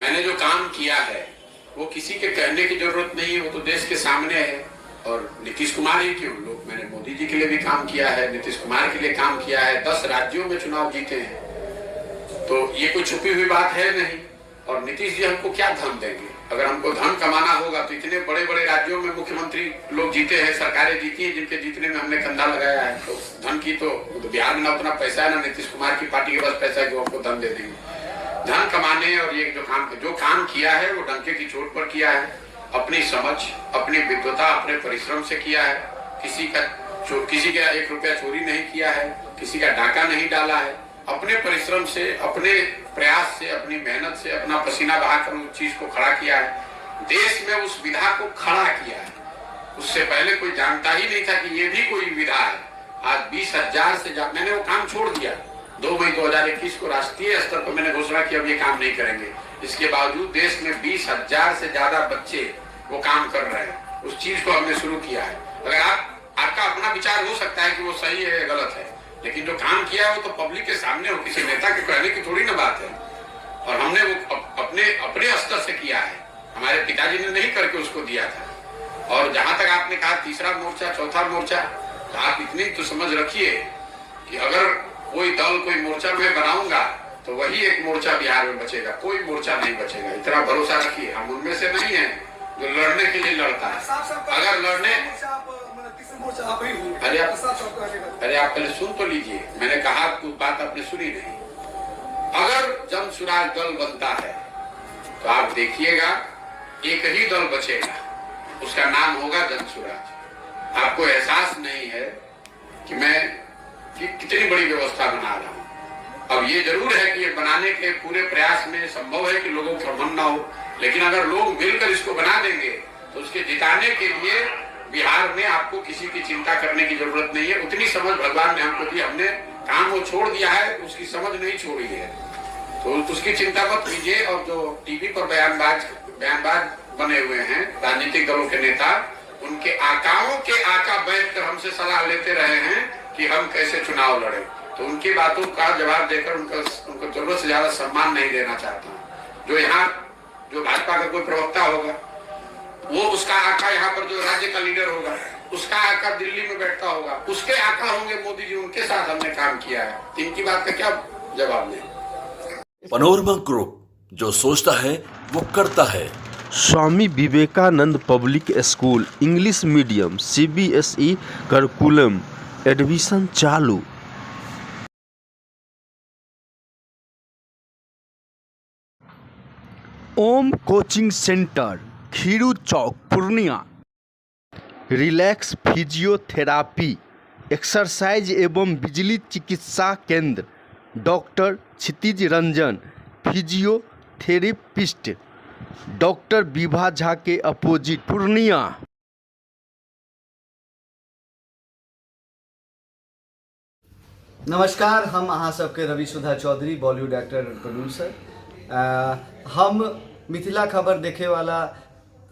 मैंने जो काम किया है वो किसी के कहने की जरूरत नहीं है, वो तो देश के सामने है। और नीतीश कुमार ही क्यों, लोग मैंने मोदी जी के लिए भी काम किया है, नीतीश कुमार के लिए काम किया है, 10 राज्यों में चुनाव जीते हैं, तो ये कोई छुपी हुई बात है नहीं। और नीतीश जी हमको क्या धन देंगे? अगर हमको धन कमाना होगा तो इतने बड़े बड़े राज्यों में मुख्यमंत्री लोग जीते हैं, सरकारें जीती हैं, जिनके जीतने में हमने कंधा लगाया है। तो धन की तो बिहार में ना उतना पैसा है, ना नीतीश कुमार की पार्टी के पास पैसा है जो हमको धन दे देंगे। धन कमाने और ये जो काम किया है वो डंके की चोट पर किया है, अपनी समझ, अपनी विद्वता, अपने परिश्रम से किया है। किसी का 1 रुपया चोरी नहीं किया है, किसी का डाका नहीं डाला है। अपने परिश्रम से, अपने प्रयास से, अपनी मेहनत से, अपना पसीना बहाकर उस चीज को खड़ा किया है। देश में उस विधा को खड़ा किया है। उससे पहले कोई जानता ही नहीं था कि ये भी कोई विधा है। आज 20,000 से ज्यादा मैंने वो काम छोड़ दिया। 2 मई 2021 को राष्ट्रीय स्तर पर मैंने घोषणा की अब ये काम नहीं करेंगे। इसके बावजूद देश में 20,000 से ज्यादा बच्चे वो काम कर रहे हैं। उस चीज को हमने शुरू किया है। अगर आपका अपना विचार हो सकता है कि वो सही है या गलत है, लेकिन जो काम किया है वो तो पब्लिक के सामने हो, किसी नेता के कहने की थोड़ी ना बात है। और हमने वो अपने स्तर से किया है, हमारे पिताजी ने नहीं करके उसको दिया था। और जहां तक आपने कहा तीसरा मोर्चा, चौथा मोर्चा, तो आप इतनी तो समझ रखिए कि अगर कोई दल, कोई मोर्चा मैं बनाऊंगा तो वही एक मोर्चा बिहार में बचेगा, कोई मोर्चा नहीं बचेगा। इतना भरोसा रखिए। हम उनमें से नहीं है जो लड़ने के लिए लड़ता है। अगर लड़ने अरे आप पहले सुन तो लीजिए, मैंने कहा कुछ बात आपने सुनी नहीं। अगर जन सुराज दल बनता है तो आप देखिएगा एक ही दल बचेगा, उसका नाम होगा जन सुराज। आपको एहसास नहीं है कि मैं कितनी बड़ी व्यवस्था बना रहा हूं। अब ये जरूर है कि ये बनाने के पूरे प्रयास में संभव है कि लोगों का मन ना हो, लेकिन अगर लोग मिलकर इसको बना देंगे तो उसके जिताने के लिए बिहार में आपको किसी की चिंता करने की जरूरत नहीं है। उतनी समझ भगवान ने हमको दी, हमने काम वो छोड़ दिया है, उसकी समझ नहीं छोड़ी है, तो उसकी चिंता मत कीजिए। और जो टीवी पर बयानबाज बने हुए हैं राजनीतिक दलों के नेता, उनके आकाओं के आका बैठकर हमसे सलाह लेते रहे हैं कि हम कैसे चुनाव लड़े, तो उनकी बातों का जवाब देकर उनको जरूरत से ज्यादा सम्मान नहीं देना चाहता हूँ। जो भाजपा का कोई प्रवक्ता होगा, वो उसका आका यहाँ पर जो राज्य का लीडर होगा, उसका आका दिल्ली में बैठता होगा, उसके आका होंगे मोदी जी, उनके साथ हमने काम किया है। इनकी बात का क्या जवाब दें? पनोरमा ग्रुप, जो सोचता है वो करता है। Swami Vivekanand public school English medium CBSE curriculum admission चालू। Om coaching centre Khiru Chowk Purnia. Relax physiotherapy, exercise एवं बिजली चिकित्सा केंद्र, doctor Kshitij Ranjan physiotherapist, doctor Vibha Jha के अपोजिट पूर्णिया। नमस्कार, हम अहाँ सबके रवि सुधा चौधरी, बॉलीवुड एक्टर और प्रोड्यूसर। हम मिथिला खबर देखे वाला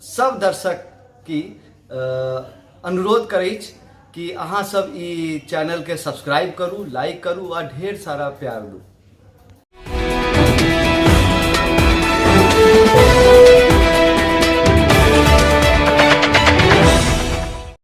सब दर्शक की अनुरोध करै कि अहाँ सब ई चैनल के सब्सक्राइब करू, लाइक करू और ढेर सारा प्यार दू।